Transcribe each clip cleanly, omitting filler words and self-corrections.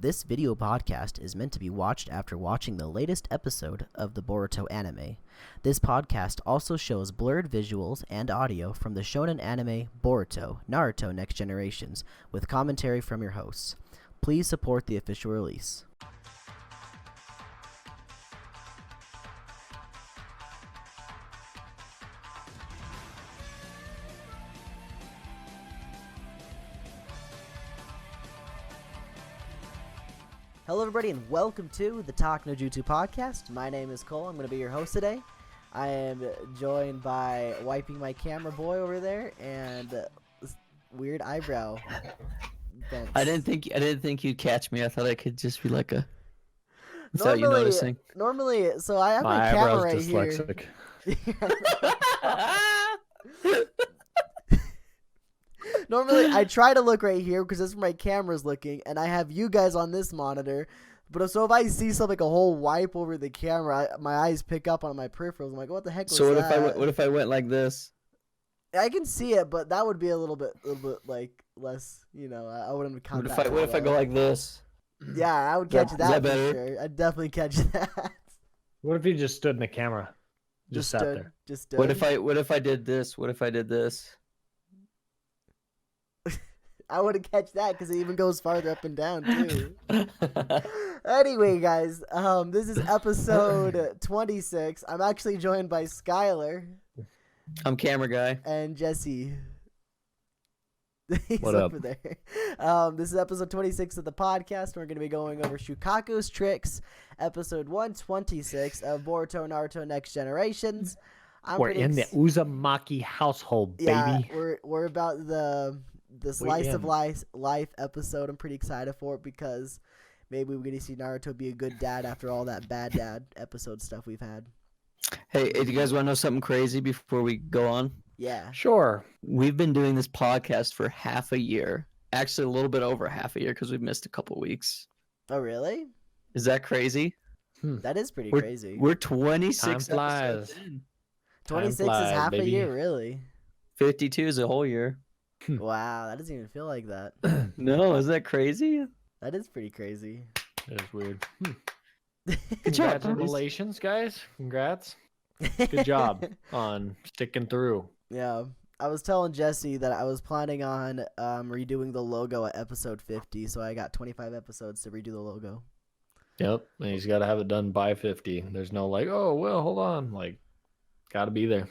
This video podcast is meant to be watched after watching the latest episode of the Boruto anime. This podcast also shows blurred visuals and audio from the shonen anime Boruto, Naruto Next Generations, with commentary from your hosts. Please support the official release. Hello everybody and welcome to the Talk No Jutsu podcast. My name is Cole. I'm going to be your host today. I am joined by Wiping My Camera Boy over there and weird eyebrow vents. I didn't think you'd catch me. I thought I could just be like a without you noticing. Normally, so I have my camera right dyslexic. Here. Normally, I try to look right here because that's where my camera's looking, and I have you guys on this monitor. But so if I see something like a whole wipe over the camera, my eyes pick up on my peripherals. I'm like, what the heck was so that? what if I went like this? I can see it, but that would be a little bit like less. You know, I wouldn't count that. What if I go like this? Yeah, I would catch that. Is that better? For sure. I'd definitely catch that. What if you just stood in the camera? Just sat there. Just stood. What if I did this? What if I did this? I wouldn't catch that because it even goes farther up and down too. Anyway, guys, this is episode 26. I'm actually joined by Skylar. I'm camera guy. And Jesse. He's what over up? there. This is episode 26 of the podcast. We're going to be going over Shukaku's tricks, episode 126 of Boruto Naruto Next Generations. We're in the Uzumaki household, baby. Yeah, we're about the slice of life episode. I'm pretty excited for it because maybe we're going to see Naruto be a good dad after all that bad dad episode stuff we've had. Hey, do you guys want to know something crazy before we go on? Yeah. Sure. We've been doing this podcast for half a year. Actually, a little bit over half a year because we've missed a couple weeks. Oh, really? Is that crazy? That is pretty crazy. We're 26 Time flies. episodes in. 26 flies, is half baby. a year, really. 52 is a whole year. Wow, that doesn't even feel like that. No, is that crazy? That is pretty crazy. It is weird. Good job, Congratulations, guys. Congrats. Good job on sticking through. Yeah. I was telling Jesse that I was planning on redoing the logo at episode 50, so I got 25 episodes to redo the logo. Yep. And he's got to have it done by 50. There's no like, oh, well, hold on. Like, got to be there.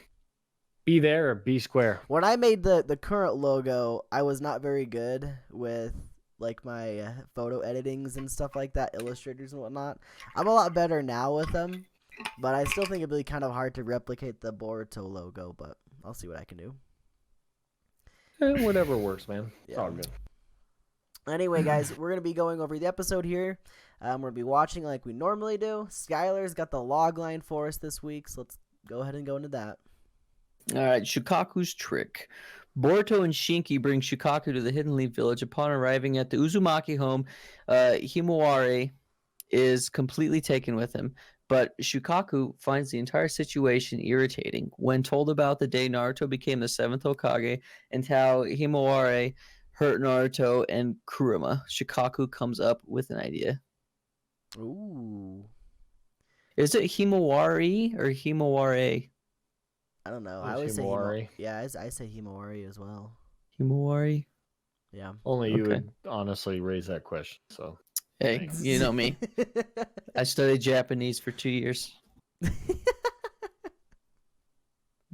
Be there or be square. When I made the current logo, I was not very good with like my photo editings and stuff like that, illustrators and whatnot. I'm a lot better now with them, but I still think it'd be kind of hard to replicate the Boruto logo, but I'll see what I can do. Whatever works, man. It's all good. Anyway, guys, we're going to be going over the episode here. We're going to be watching like we normally do. Skylar's got the log line for us this week, so let's go ahead and go into that. All right, Shukaku's trick. Boruto and Shinki bring Shukaku to the Hidden Leaf Village. Upon arriving at the Uzumaki home, Himawari is completely taken with him. But Shukaku finds the entire situation irritating. When told about the day Naruto became the 7th Hokage and how Himawari hurt Naruto and Kurama, Shukaku comes up with an idea. Ooh. Is it Himawari or Himawari? I don't know. It's I always Himawari. say I say Himawari as well. Himawari? Yeah. Only you Okay. would honestly raise that question. So Hey, Thanks. you know me. I studied Japanese for 2 years.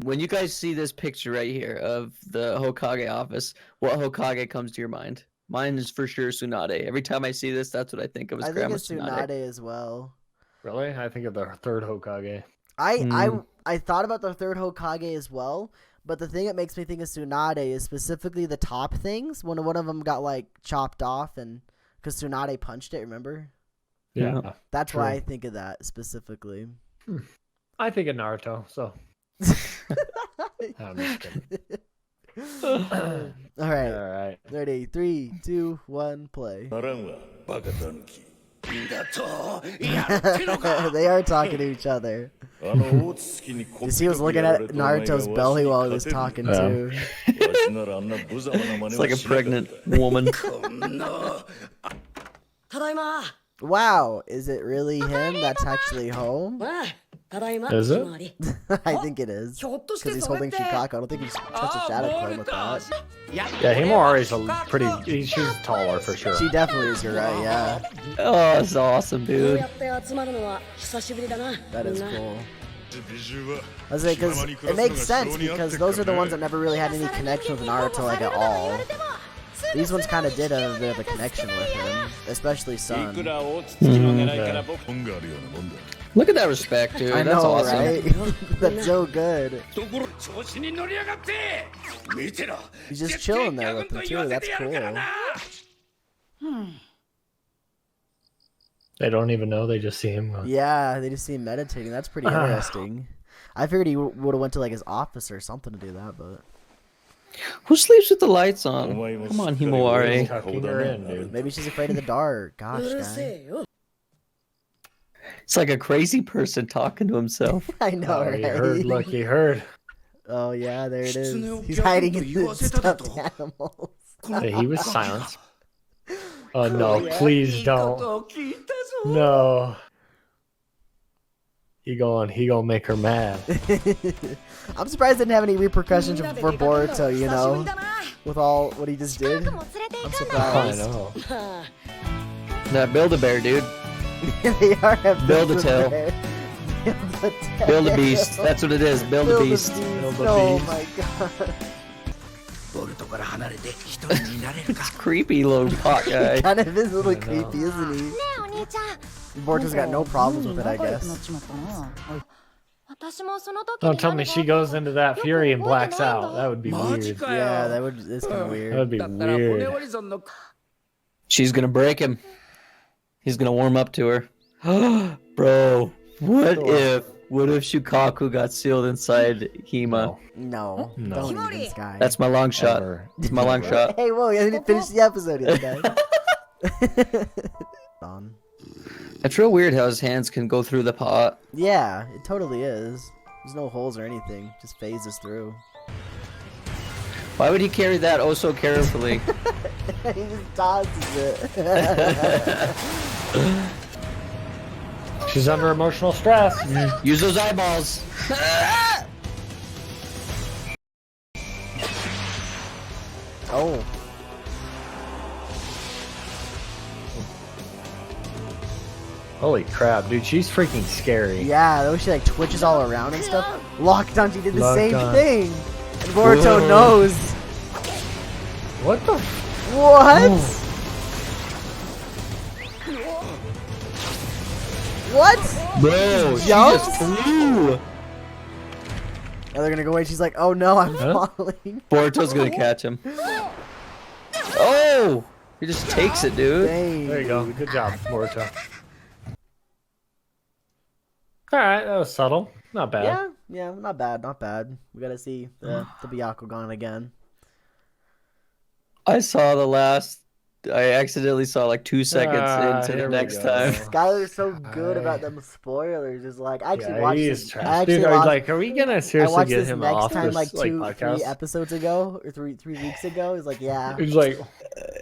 When you guys see this picture right here of the Hokage office, what Hokage comes to your mind? Mine is for sure Tsunade. Every time I see this, that's what I think of as I think Grandma it's Tsunade as well. really, I think of the third Hokage. I thought about the third Hokage as well, but the thing that makes me think of Tsunade is specifically the top things. When one of them got like chopped off, and because Tsunade punched it, remember? Yeah. That's True. why I think of that specifically. I think of Naruto. So I'm just kidding. All right. All right. Ready? 3, 2, 1, play. They are talking to each other. He was looking at Naruto's belly while he was talking too. It's like a pregnant woman. Wow, is it really him that's actually home? Is it? I think it is. Because he's holding Shukaku. I don't think he's touched a shadow clone with that. Yeah, Himawari's she's taller for sure. She definitely is, you're right, yeah. Oh, that's awesome, dude. That is cool. I was like, because it makes sense because those are the ones that never really had any connection with Naruto like at all. These ones kind of did have a bit of a connection with him, especially Sun. Look at that respect, dude. I That's know, awesome. right? That's so good. He's just chilling there with him too. That's cool. They don't even know. They just see him. Yeah, they just see him meditating. That's pretty interesting. I figured he would have went to like his office or something to do that, but Who sleeps with the lights on? Come on, Himawari. Tucking her in, dude. maybe she's afraid of the dark. Gosh, guy. It's like a crazy person talking to himself. I know, Oh, right? he heard. Look, he heard. Oh yeah, there it is. He's hiding in the stuffed animals. Hey, he was silenced. Oh no! Oh, yeah. Please don't. No. He gonna make her mad. I'm surprised it didn't have any repercussions for Boruto, you know, with all what he just did. I'm I surprised. know. That Build-A-Bear, dude. They are a Build-A-Tail. Build-A-Tail. Build-A-Beast. That's what it is. Build-A-Beast. Oh my god. It's creepy little pot guy. Kind of is a little I know. creepy, isn't he? Boruto's got no problems with it, I guess. Don't tell me she goes into that fury and blacks out. That would be weird. Yeah, that would. It's kind of That weird. would be weird. She's gonna break him. He's gonna warm up to her. Bro, what if Shukaku got sealed inside Hima? No, No. don't even, this guy. That's my long shot. Ever. It's my long shot. Hey, whoa! I didn't finish the episode yet, guys. On. It's real weird how his hands can go through the pot. Yeah, it totally is. There's no holes or anything. Just phases through. Why would he carry that oh so carefully? He just tosses it. She's under emotional stress. Use those eyeballs. Oh. Holy crap, dude, she's freaking scary. Yeah, the way she like twitches all around and stuff. Lockdown, she did the same Lockdown. thing. And Boruto Whoa. knows. What the? What? What? Bro, she Jumps? just flew. And they're gonna go away. She's like, oh no, I'm Huh? falling. Boruto's gonna catch him. Oh! He just takes it, dude. Dang. There you go. Good job, Boruto. Alright, that was subtle. Not bad. Yeah, not bad, not bad. We gotta see the Byakugan again. I saw the last. I accidentally saw like 2 seconds into here the we next go. time. Skylar's so good about them spoilers. Just like I actually Yeah, watched he this. is I trash. actually Dude, are, watched, like, are we gonna I seriously watched get this him next off time this like three podcast? episodes ago or three weeks ago. He's like, yeah. He's like,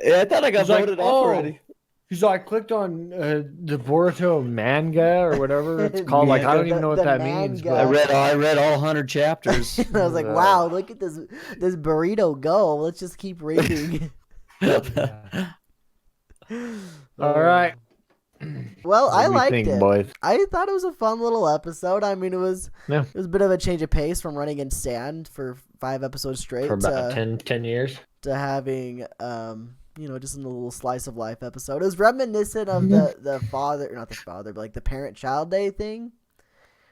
Yeah, I thought I got he's like, voted off oh. already. He's like, I clicked on the Boruto manga or whatever it's called. Like, I don't even know what The that means. manga. I But read all 100 chapters. And I was like, wow, look at this burrito go. Let's just keep reading. all right. Well, I What do we liked think, it. boys? I thought it was a fun little episode. I mean, it was Yeah. a bit of a change of pace from running in sand for 5 episodes straight For about to 10 years. having just a little slice of life episode. It was reminiscent of the father, not the father, but like the parent-child day thing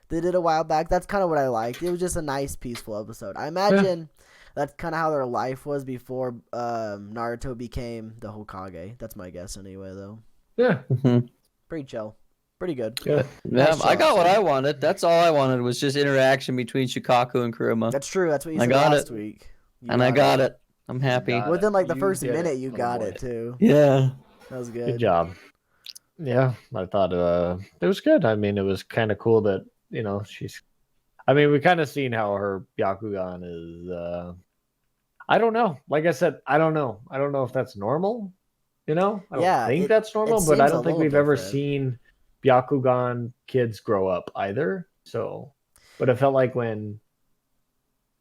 they did a while back. That's kind of what I liked. It was just a nice, peaceful episode. I imagine that's kind of how their life was before Naruto became the Hokage. That's my guess anyway, though. Yeah. Pretty chill. Pretty good. Good. Yeah, Nice I got shot, what son. I wanted. That's all I wanted was just interaction between Shukaku and Kurama. That's true. That's what you I said got last it. week. You And I got it. I'm happy. got it. Within like the You first did minute, it, you oh got boy. it too. Yeah. That was good. Good job. Yeah, I thought it was good. I mean, it was kind of cool that, we kind of seen how her Byakugan is. I don't know. Like I said, I don't know. I don't know if that's normal You know, I don't Yeah, think it that's normal, but I seems a don't think little we've ever different. seen Byakugan kids grow up either. So, but it felt like when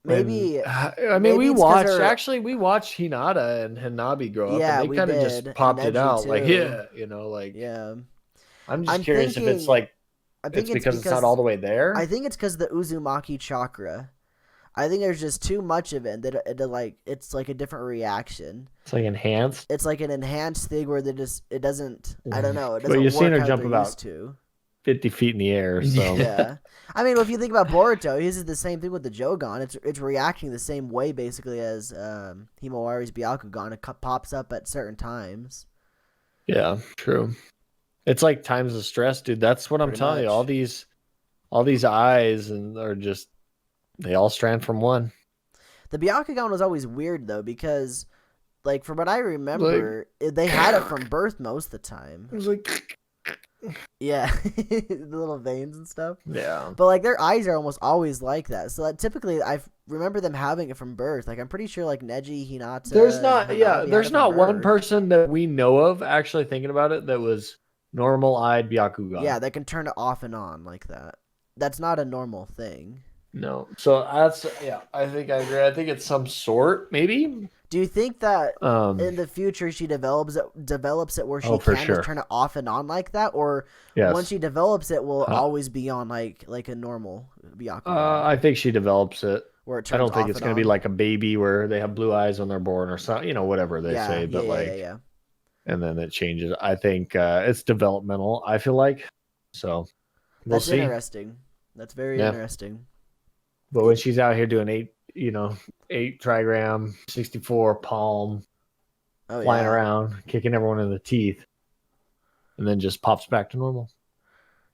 Maybe I mean, maybe it's because her. we watched Hinata and Hanabi grow up, and Yeah, they we kind of just did, and popped it Neji out like, too. yeah, you know, like Yeah, I'm just I'm curious if it's thinking. like I think it's it's because it's not all because the way there. I think it's because the Uzumaki chakra. I think there's just too much of it that it's like a different reaction. It's like enhanced. It's like an enhanced thing where it doesn't. I don't know. It But doesn't you've seen work her how jump they're about used to. 50 feet in the air, so Yeah. I mean, if you think about Boruto, he uses the same thing with the Jogan. It's reacting the same way basically as Himawari's Byakugan. It pops up at certain times. yeah, true. It's like times of stress, dude. That's what I'm Pretty telling you. much. All these eyes and are just they all strand from one. The Byakugan was always weird though because, like, from what I Like remember, they had it from birth most of the time. it was like Yeah, the little veins and stuff. yeah. But like their eyes are almost always like that. So that typically I remember them having it from birth. Like I'm pretty sure like Neji, Hinata, There's and not Hanabi had there's it from not one birth. person that we know of actually thinking about it that was normal-eyed Byakugan. Yeah, they can turn it off and on like that. That's not a normal thing. No. So that's I think I agree. I think it's some sort, maybe. Do you think that Um in the future she develops it where she Oh, for can sure. just turn it off and on like that, or yes. once she develops it, will it Uh, always be on like a normal Byakugan I think she develops it. where it I turns don't think off it's and going to be on? like a baby where they have blue eyes when they're born or something, you know, whatever they Yeah, say, yeah, but yeah, like yeah, yeah. and then it changes. I think it's developmental, I feel like. So we'll That's see. interesting. That's very Yeah. interesting. But when she's out here doing 8 trigram, 64 palm, Oh flying yeah, around, kicking everyone in the teeth, and then just pops back to normal.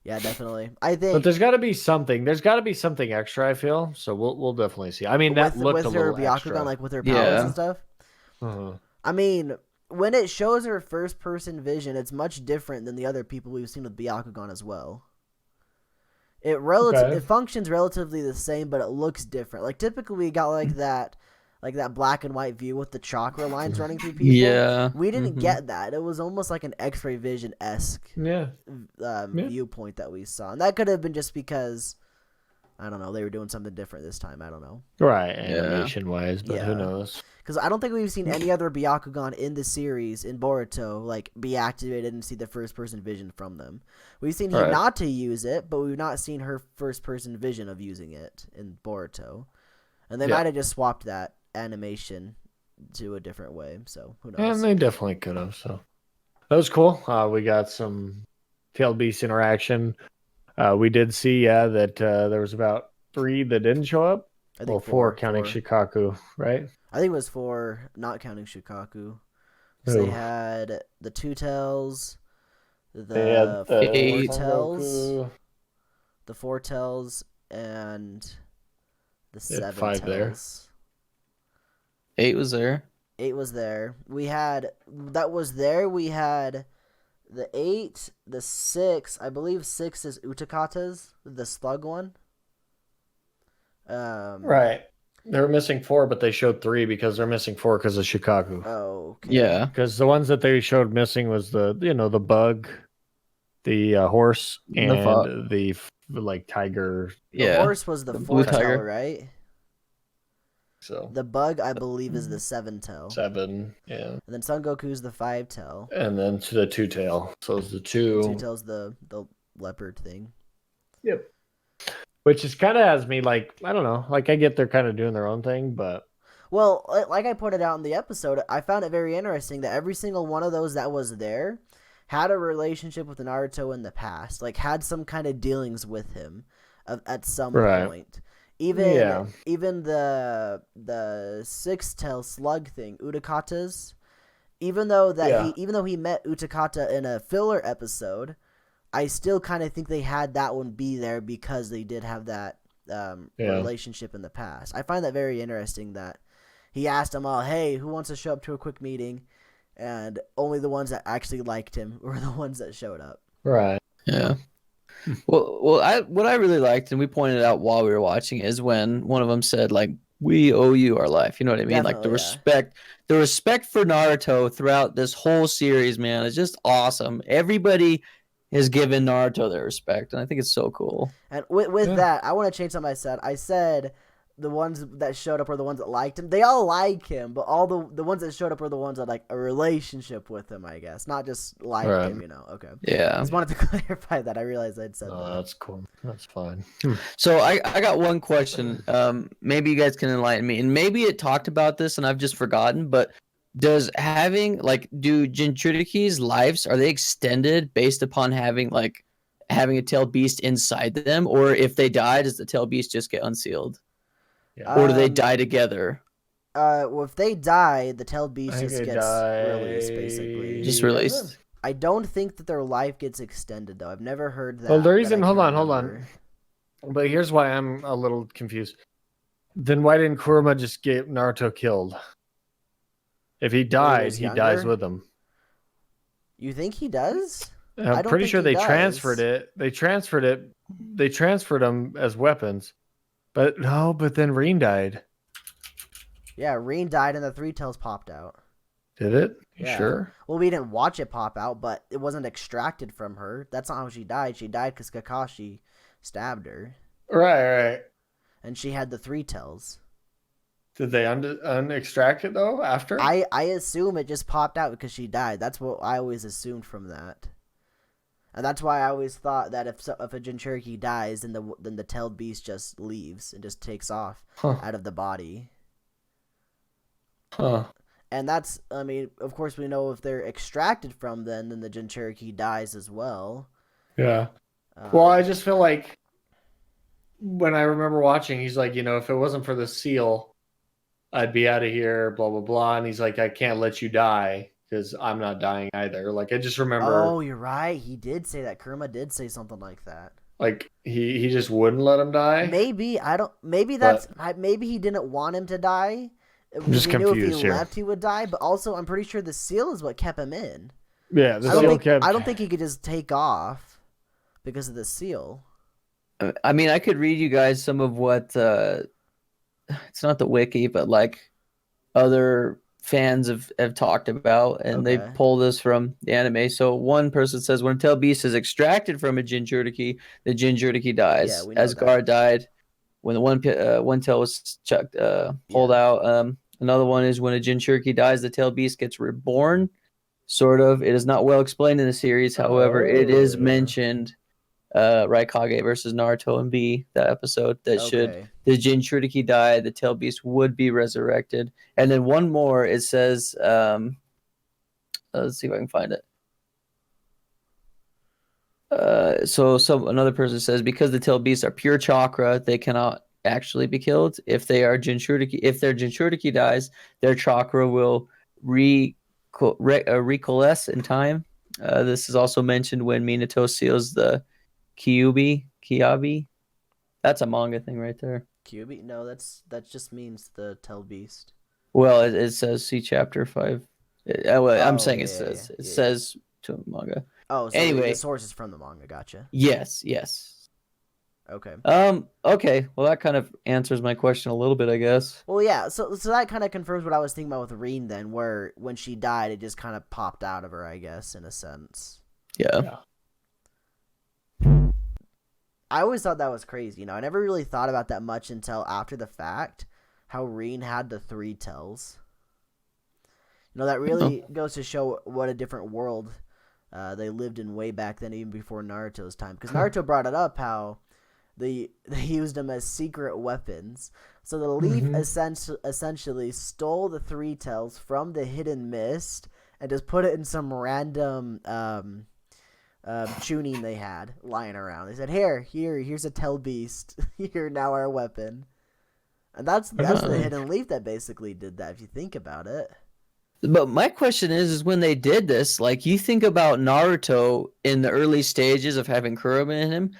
yeah, definitely. I think But there's got to be something. There's got to be something extra, I feel. So we'll definitely see. I mean, that looked a with her little Byakugan, extra. like with her powers Yeah. and stuff. Uh-huh. I mean, when it shows her first person vision, it's much different than the other people we've seen with Byakugan as well. Okay. It functions relatively the same, but it looks different. Like typically we got like that black and white view with the chakra lines running through people. Yeah. We didn't Mhm. get that. It was almost like an X-ray vision-esque Yeah. viewpoint that we saw, and that could have been just because I don't know, they were doing something different this time. I don't know. Right, animation wise, but who Yeah. knows? Because I don't think we've seen any other Byakugan in the series in Boruto like be activated and see the first person vision from them. We've seen Right. Hinata use it, but we've not seen her first person vision of using it in Boruto. And they Yeah. might have just swapped that animation to a different way. So who knows? And they definitely could have. So that was cool. We got some tailed beast interaction. We did see, that there was about 3 that didn't show up. I think Well, 4 counting four. Shukaku, right? I think it was 4, not counting Shukaku. So Who? they had the Two Tails, They had the the Four Eight. Tails, the Four Tails, and the They had Seven 5 there. Tails. 8 was there. 8 was there. We had the 8, the 6. I believe 6 is Utakata's, the slug one. Right. They were missing 4, but they showed 3 because they're missing 4 because of Shukaku. Oh, okay. Yeah. Because the ones that they showed missing was the bug, the horse, and the like tiger. The Yeah. horse was the The blue 4 tail, tiger. right? So The bug, I believe, is the 7 tail. 7, yeah. And then Son Goku's the 5 tail. And then to the 2 tail. So it's the 2 2. tail's the leopard thing. Yep. Which is kind of has me like, I don't know, like I get they're kind of doing their own thing, but Well, like I pointed out in the episode, I found it very interesting that every single one of those that was there had a relationship with Naruto in the past, like had some kind of dealings with him at some point. Even the 6-tail slug thing, Utakata's, even though he met Utakata in a filler episode, I still kind of think they had that one be there because they did have that relationship in the past. I find that very interesting that he asked them all, hey, who wants to show up to a quick meeting? And only the ones that actually liked him were the ones that showed up. right. Yeah. Well, what I really liked, and we pointed out while we were watching, is when one of them said, like, we owe you our life. You know what I mean? Like Definitely, the respect for Naruto throughout this whole series, man, is just awesome. Everybody has given Naruto their respect, and I think it's so cool. And with that, I want to change something I said. I said the ones that showed up were the ones that liked him. They all like him, but all the ones that showed up were the ones that like a relationship with him, I guess. Not just liked him, Okay. Yeah. I just wanted to clarify that. I realized I'd said that. That's cool. That's fine. So I got one question. Maybe you guys can enlighten me. And maybe it talked about this and I've just forgotten, but do Jinchuriki's lives, are they extended based upon having a tailed beast inside them? Or if they die, does the tailed beast just get unsealed? Yeah. Or do they die together? Well, if they die, the tailed beast just gets released, basically. Just released? I don't think that their life gets extended, though. I've never heard that. Well, the reason, hold on. remember. But here's why I'm a little confused. Then why didn't Kurama just get Naruto killed? If he died, he dies with him. You think he does? I'm pretty sure they transferred it. They transferred them as weapons. But then Reen died. Yeah, Reen died and the three tails popped out. Did it? Yeah. Sure? Well, we didn't watch it pop out, but it wasn't extracted from her. That's not how she died. She died because Kakashi stabbed her. Right. And she had the three tails. Did they unextract it, though, after? I assume it just popped out because she died. That's what I always assumed from that. And that's why I always thought that if a Jinchuriki dies, then the tailed beast just leaves and just takes off out of the body. Huh. And that's, I mean, of course we know if they're extracted from then the Jinchuriki dies as well. Yeah. Well, I just feel like when I remember watching, he's like, if it wasn't for the seal, I'd be out of here, blah, blah, blah. And he's like, I can't let you die because I'm not dying either. Like, I just remember. Oh, you're right. He did say that. Kurama did say something like that. Like, he just wouldn't let him die? Maybe. Maybe he didn't want him to die. I'm just confused knew if he here. left, he would die. But also, I'm pretty sure the seal is what kept him in. Yeah, the seal kept. I don't think he could just take off because of the seal. I mean, I could read you guys some of what it's not the wiki, but like other fans have talked about, and they pull this from the anime. So one person says when a tail beast is extracted from a Jinchuriki, the Jinchuriki dies. Yeah, As Gar died when the one tail was pulled out. Another one is when a Jinchuriki dies, the tail beast gets reborn. Sort of. It is not well explained in the series. However, it is mentioned. Raikage versus Naruto and B, that episode, that should the Jinchuriki die, the tail beast would be resurrected. And then one more, it says, let's see if I can find it. So another person says because the tail beasts are pure chakra, they cannot actually be killed. If their Jinchuriki dies, their chakra will recoalesce in time. This is also mentioned when Minato seals the Kiabi. That's a manga thing right there. Kyuubi? No, that just means the tailed beast. Well, it says see chapter 5. I'm saying it says to manga. Oh, so anyway, the source is from the manga. Gotcha. Yes. Okay. Okay. Well, that kind of answers my question a little bit, I guess. Well, yeah. So that kind of confirms what I was thinking about with Reen then, where when she died, it just kind of popped out of her, I guess, in a sense. Yeah. I always thought that was crazy. I never really thought about that much until after the fact, how Reen had the three tails. That really goes to show what a different world they lived in way back then, even before Naruto's time. Because Naruto brought it up how they used them as secret weapons. So the leaf essentially stole the three tails from the hidden mist and just put it in some random tuning they had lying around. They said, here's a tail beast. You're now our weapon. And that's the hidden leaf that basically did that, if you think about it. But my question is when they did this, like, you think about Naruto in the early stages of having Kurama in him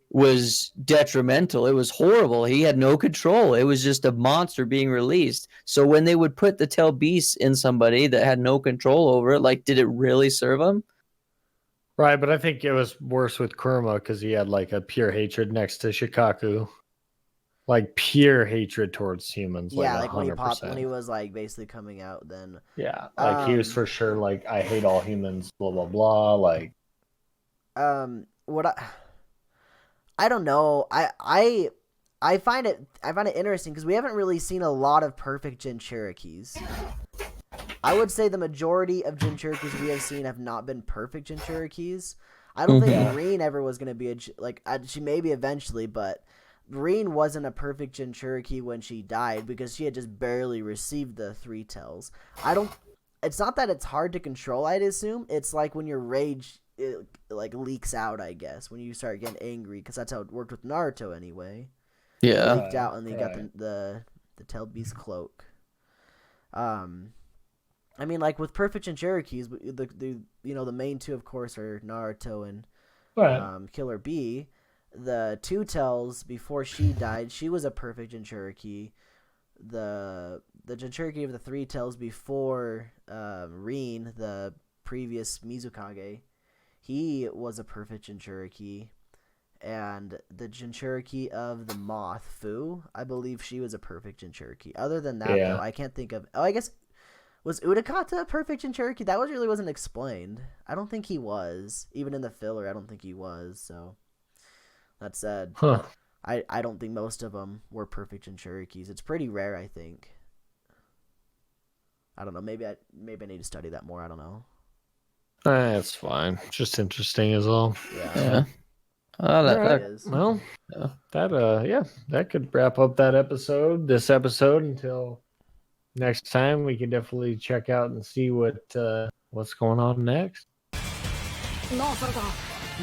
was detrimental. It was horrible. He had no control. It was just a monster being released. So when they would put the tail beast in somebody that had no control over it, like, did it really serve him? Right, but I think it was worse with Kurama because he had like a pure hatred next to Shukaku. like pure hatred towards humans. Yeah, like like when he 100%. when he was like basically coming out. Then Yeah, like he was for sure like I hate all humans. Blah blah blah. Like what I don't know. I find it interesting because we haven't really seen a lot of perfect Jinchurikis. I would say the majority of Jinchurikis we have seen have not been perfect Jinchurikis. I don't think Reen ever was going to be she maybe eventually, but Reen wasn't a perfect Jinchuriki when she died because she had just barely received the 3 tells. It's not that it's hard to control, I'd assume. It's like when your rage like leaks out, I guess, when you start getting angry, because that's how it worked with Naruto anyway. Yeah. It leaked out and they got the tailed beast cloak. I mean, like with perfect Jinchurikis, the main 2 of course are Naruto and Killer Bee. The 2 tells before she died, she was a perfect Jinchuriki. The Jinchuriki of the 3 tells before Reen, the previous Mizukage, he was a perfect Jinchuriki. And the Jinchuriki of the Moth, Fu, I believe she was a perfect Jinchuriki. Other than that, though, I can't think of... Oh, I guess... Was Udakata a perfect Jinchuriki? That really wasn't explained. I don't think he was. Even in the filler, I don't think he was, so... That said, I don't think most of them were perfect Jinchurikis. It's pretty rare, I think. I don't know. Maybe I need to study that more. I don't know. That's fine. Just interesting as well. Yeah. That could wrap up this episode until next time. We can definitely check out and see what's going on next. なあサラさん、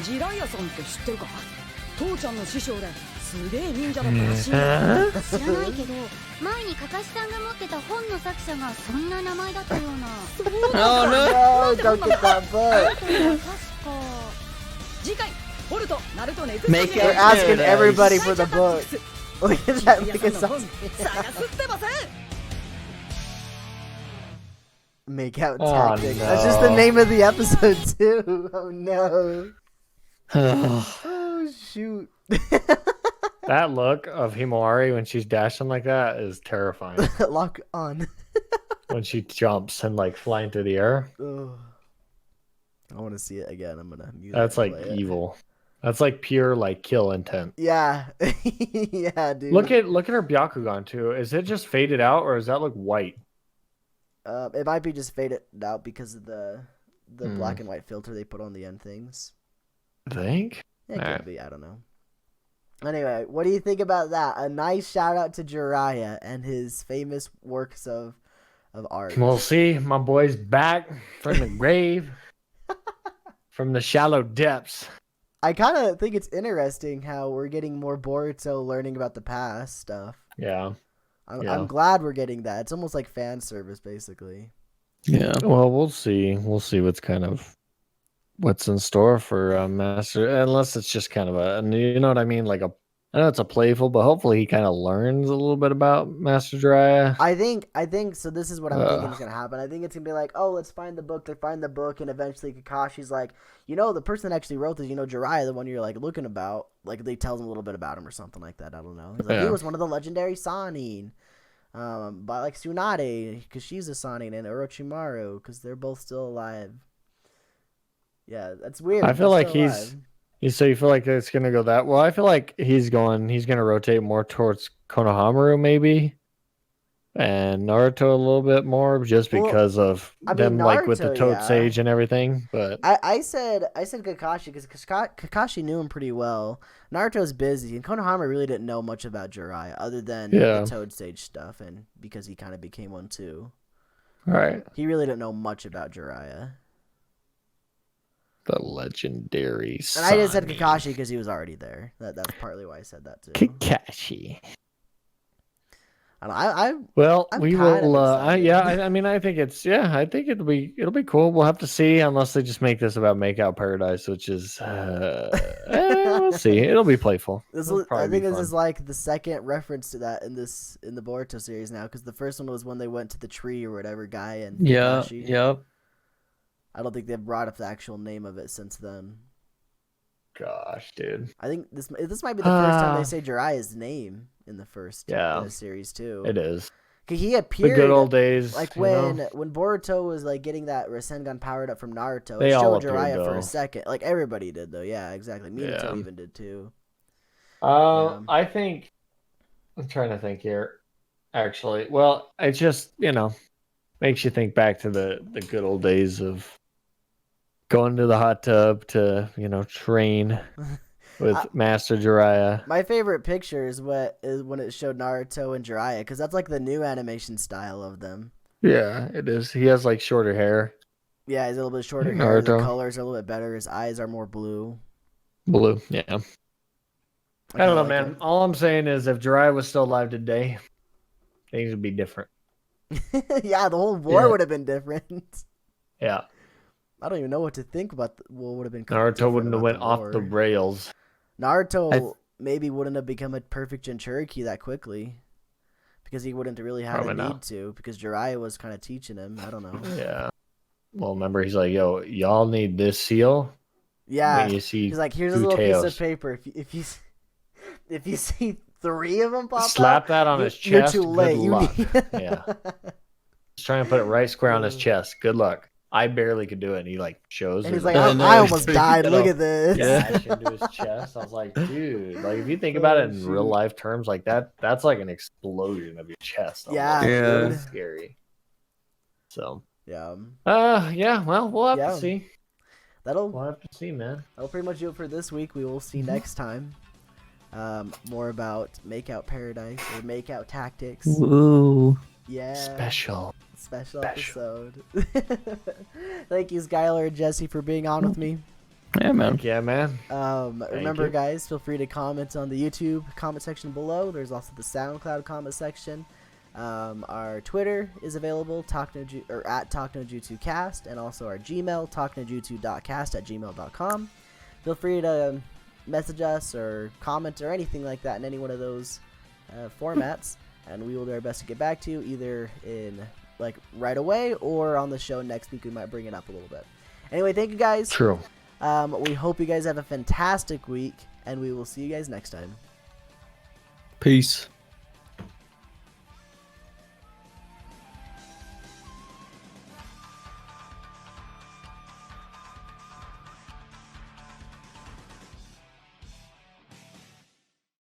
ジライアさんって知ってるか？父ちゃんの師匠ですげえ忍者だったらしい。知らないけど、前にかかしさんが持ってた本の作者がそんな名前だったような。Oh no! Don't get that book. 確か。次回、ボルト、ナルトネクスト。 They're asking everybody for the book. Look at that. Look at that. 探すってません。 Make out Oh, tactics. no. That's just the name of the episode too. Oh no. Oh shoot. That look of Himawari when she's dashing like that is terrifying. Lock on. When she jumps and like flying through the air. Ugh. I want to see it again. I'm gonna mute That's it and like play it. evil. That's like pure like kill intent. Yeah. Yeah, dude. Look at her Byakugan too. Is it just faded out or does that look white? It might be just faded out because of the black and white filter they put on the end things. I think. Yeah, it could be. I don't know. Anyway, what do you think about that? A nice shout out to Jiraiya and his famous works of art. We'll see. My boy's back from the grave, from the shallow depths. I kind of think it's interesting how we're getting more Boruto learning about the past stuff. Yeah. I'm glad we're getting that. It's almost like fan service, basically. Yeah. Well, we'll see. We'll see what's in store for Master, unless it's just kind of you know what I mean? Like I know it's a playful, but hopefully he kind of learns a little bit about Master Jiraiya. I think so. This is what I'm thinking is gonna happen. I think it's gonna be like, oh, let's find the book. They find the book, and eventually Kakashi's like, the person that actually wrote this, Jiraiya, the one you're like looking about. Like they tell them a little bit about him or something like that. I don't know. He's like, he was one of the legendary Sannin, by like Tsunade because she's a Sannin, and Orochimaru because they're both still alive. Yeah, that's weird. I feel like so you feel like it's gonna go that well. I feel like he's gonna rotate more towards Konohamaru maybe, and Naruto a little bit more just because of them Naruto, like with the Toad Sage and everything. But I said Kakashi because Kakashi knew him pretty well. Naruto's busy, and Konohamaru really didn't know much about Jiraiya other than the Toad Sage stuff, and because he kind of became one too. Right. He really didn't know much about Jiraiya. The legendary And I just said Kakashi because he was already there. That's partly why I said that too. Kakashi. We will. I mean, I think I think it'll be cool. We'll have to see, unless they just make this about Makeout Paradise, which is we'll see. It'll be playful. I think this is like the second reference to that in the Boruto series now, because the first one was when they went to the tree or whatever guy and Kakashi. Yep. I don't think they've brought up the actual name of it since then. Gosh, dude. I think this might be the first time they say Jiraiya's name in the first series too. It is. He The appeared good old days. like you when know? Boruto was like getting that Rasengan powered up from Naruto. They It all showed appeared, Jiraiya for though. a second. Like everybody did though. Yeah, exactly. Minato Yeah. even did too. I think I'm trying to think here. Actually, well, it just makes you think back to the good old days of going to the hot tub to train with Master Jiraiya. My favorite picture is when it showed Naruto and Jiraiya, because that's like the new animation style of them. Yeah, it is. He has like shorter hair. Yeah, he's a little bit shorter Like hair. The Naruto. colors are a little bit better. His eyes are more blue. Blue. Yeah. I don't know, like man. All I'm saying is if Jiraiya was still alive today, things would be different. Yeah, the whole war would have been different. Yeah. I don't even know what to think about what would have been. Naruto wouldn't have went off the rails. Naruto maybe wouldn't have become a perfect Jinchuriki that quickly, because he wouldn't really have a need to, because Jiraiya was kind of teaching him. I don't know. Yeah. Well, remember, he's like, yo, y'all need this seal? Yeah. When you see he's like, here's a little piece of paper. If you see 3 of them pop slap out, that on his chest. You're too late. Good You luck. need... Yeah. Just trying to put it right square on his chest. Good luck. I barely could do it, and he like shows. And he's like, I almost died. Look at this. Dash into his chest. I was like, dude, like if you think about it in real life terms, like that's like an explosion of your chest. Yeah, dude. It's scary. So yeah. Yeah. Well, we'll have to see. We'll have to see, man. That'll pretty much do it for this week. We will see next time. More about Makeout Paradise or Makeout Tactics. Woo. Yeah. Special episode. Thank you, Skylar and Jesse, for being on with me. Yeah, man. Yeah, man. Remember, guys, feel free to comment on the YouTube comment section below. There's also the SoundCloud comment section. Our Twitter is available, at talknojutsucast, and also our Gmail, talknojutsu.cast@gmail.com. Feel free to message us or comment or anything like that in any one of those formats, and we will do our best to get back to you either in like right away or on the show next week. We might bring it up a little bit. Anyway, thank you guys. True. We hope you guys have a fantastic week, and we will see you guys next time. Peace.